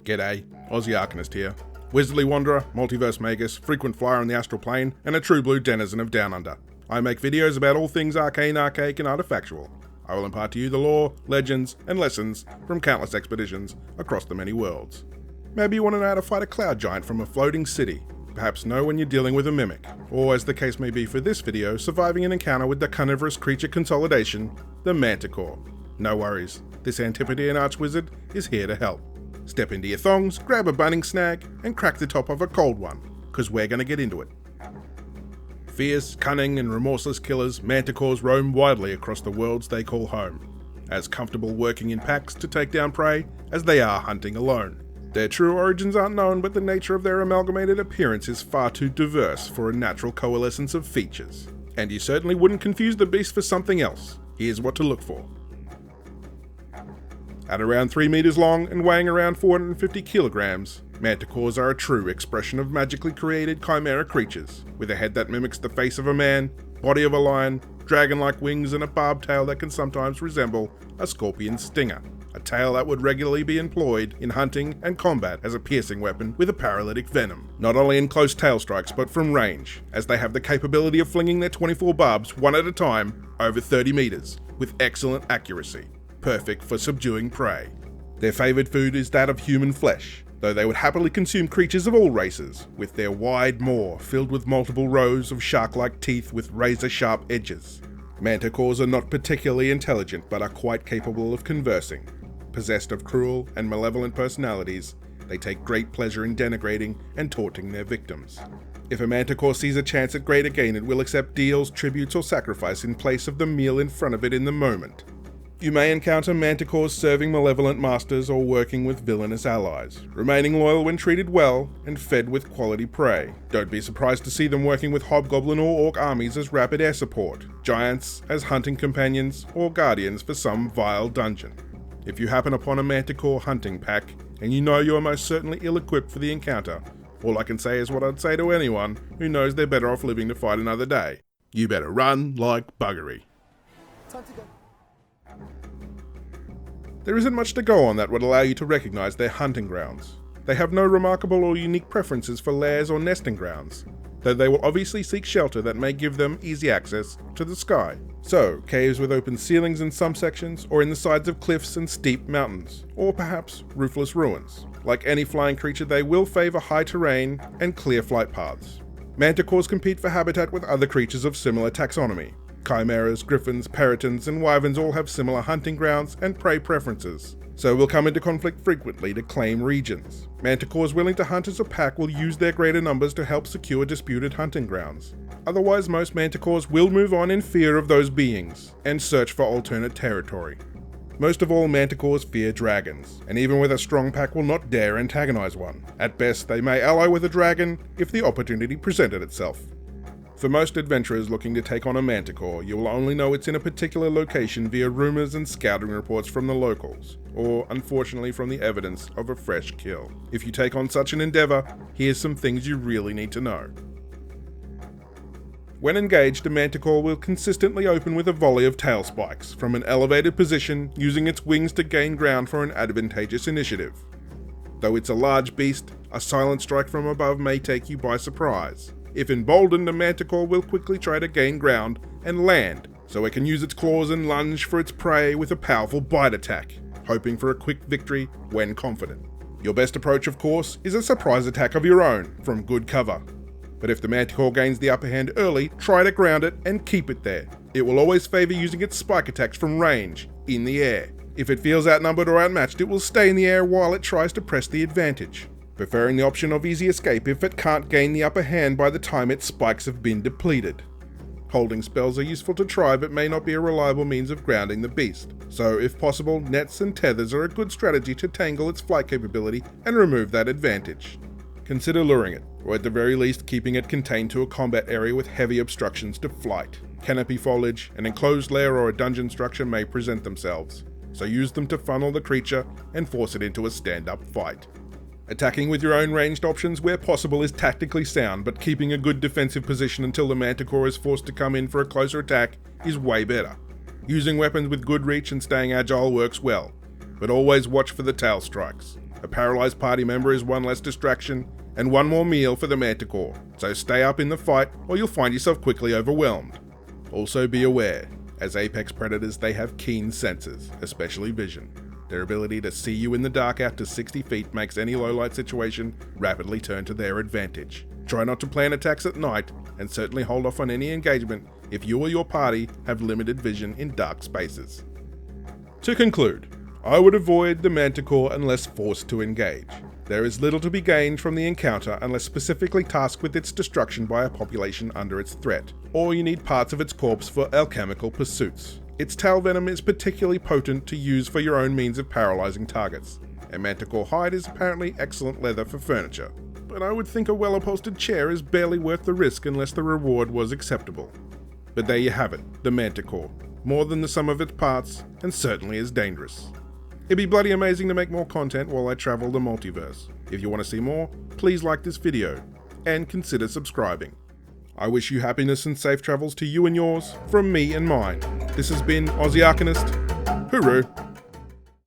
G'day, Aussie Arcanist here. Wizardly Wanderer, Multiverse Magus, frequent flyer on the astral plane, and a true blue denizen of Down Under. I make videos about all things arcane, archaic, and artifactual. I will impart to you the lore, legends, and lessons from countless expeditions across the many worlds. Maybe you want to know how to fight a cloud giant from a floating city. Perhaps know when you're dealing with a mimic, or as the case may be for this video, surviving an encounter with the carnivorous creature consolidation, the Manticore. No worries, this Antipodean archwizard is here to help. Step into your thongs, grab a bunning snag, and crack the top of a cold one, cause we're gonna get into it. Fierce, cunning, and remorseless killers, Manticores roam widely across the worlds they call home, as comfortable working in packs to take down prey as they are hunting alone. Their true origins aren't known, but the nature of their amalgamated appearance is far too diverse for a natural coalescence of features. And you certainly wouldn't confuse the beast for something else. Here's what to look for. At around 3 meters long and weighing around 450 kilograms, Manticores are a true expression of magically created chimera creatures, with a head that mimics the face of a man, body of a lion, dragon-like wings, and a barbed tail that can sometimes resemble a scorpion's stinger. A tail that would regularly be employed in hunting and combat as a piercing weapon with a paralytic venom. Not only in close tail strikes, but from range, as they have the capability of flinging their 24 barbs one at a time over 30 meters, with excellent accuracy. Perfect for subduing prey. Their favoured food is that of human flesh, though they would happily consume creatures of all races, with their wide maw filled with multiple rows of shark-like teeth with razor-sharp edges. Manticores are not particularly intelligent, but are quite capable of conversing. Possessed of cruel and malevolent personalities, they take great pleasure in denigrating and taunting their victims. If a Manticore sees a chance at greater gain, it will accept deals, tributes, or sacrifice in place of the meal in front of it in the moment. You may encounter Manticores serving malevolent masters or working with villainous allies, remaining loyal when treated well and fed with quality prey. Don't be surprised to see them working with hobgoblin or orc armies as rapid air support, giants as hunting companions, or guardians for some vile dungeon. If you happen upon a Manticore hunting pack, and you know you are most certainly ill-equipped for the encounter, all I can say is what I'd say to anyone who knows they're better off living to fight another day. You better run like buggery. Time to go. There isn't much to go on that would allow you to recognise their hunting grounds. They have no remarkable or unique preferences for lairs or nesting grounds, though they will obviously seek shelter that may give them easy access to the sky. So, caves with open ceilings in some sections, or in the sides of cliffs and steep mountains, or perhaps roofless ruins. Like any flying creature, they will favour high terrain and clear flight paths. Manticores compete for habitat with other creatures of similar taxonomy. Chimeras, griffins, peritons, and wyverns all have similar hunting grounds and prey preferences, so will come into conflict frequently to claim regions. Manticores willing to hunt as a pack will use their greater numbers to help secure disputed hunting grounds. Otherwise, most Manticores will move on in fear of those beings, and search for alternate territory. Most of all, Manticores fear dragons, and even with a strong pack will not dare antagonize one. At best, they may ally with a dragon if the opportunity presented itself. For most adventurers looking to take on a Manticore, you will only know it's in a particular location via rumours and scouting reports from the locals, or unfortunately from the evidence of a fresh kill. If you take on such an endeavour, here's some things you really need to know. When engaged, a Manticore will consistently open with a volley of tail spikes from an elevated position, using its wings to gain ground for an advantageous initiative. Though it's a large beast, a silent strike from above may take you by surprise. If emboldened, a Manticore will quickly try to gain ground and land, so it can use its claws and lunge for its prey with a powerful bite attack, hoping for a quick victory when confident. Your best approach, of course, is a surprise attack of your own, from good cover. But if the Manticore gains the upper hand early, try to ground it and keep it there. It will always favour using its spike attacks from range, in the air. If it feels outnumbered or outmatched, it will stay in the air while it tries to press the advantage, preferring the option of easy escape if it can't gain the upper hand by the time its spikes have been depleted. Holding spells are useful to try, but may not be a reliable means of grounding the beast, so if possible, nets and tethers are a good strategy to tangle its flight capability and remove that advantage. Consider luring it, or at the very least keeping it contained to a combat area with heavy obstructions to flight. Canopy foliage, an enclosed lair, or a dungeon structure may present themselves, so use them to funnel the creature and force it into a stand-up fight. Attacking with your own ranged options where possible is tactically sound, but keeping a good defensive position until the Manticore is forced to come in for a closer attack is way better. Using weapons with good reach and staying agile works well, but always watch for the tail strikes. A paralysed party member is one less distraction, and one more meal for the Manticore, so stay up in the fight or you'll find yourself quickly overwhelmed. Also be aware, as apex predators they have keen senses, especially vision. Their ability to see you in the dark out to 60 feet makes any low-light situation rapidly turn to their advantage. Try not to plan attacks at night, and certainly hold off on any engagement if you or your party have limited vision in dark spaces. To conclude, I would avoid the Manticore unless forced to engage. There is little to be gained from the encounter unless specifically tasked with its destruction by a population under its threat, or you need parts of its corpse for alchemical pursuits. Its tail venom is particularly potent to use for your own means of paralysing targets, and Manticore hide is apparently excellent leather for furniture, but I would think a well-upholstered chair is barely worth the risk unless the reward was acceptable. But there you have it, the Manticore, more than the sum of its parts, and certainly as dangerous. It'd be bloody amazing to make more content while I travel the multiverse. If you want to see more, please like this video, and consider subscribing. I wish you happiness and safe travels to you and yours, from me and mine. This has been Aussie Arcanist. Hooroo!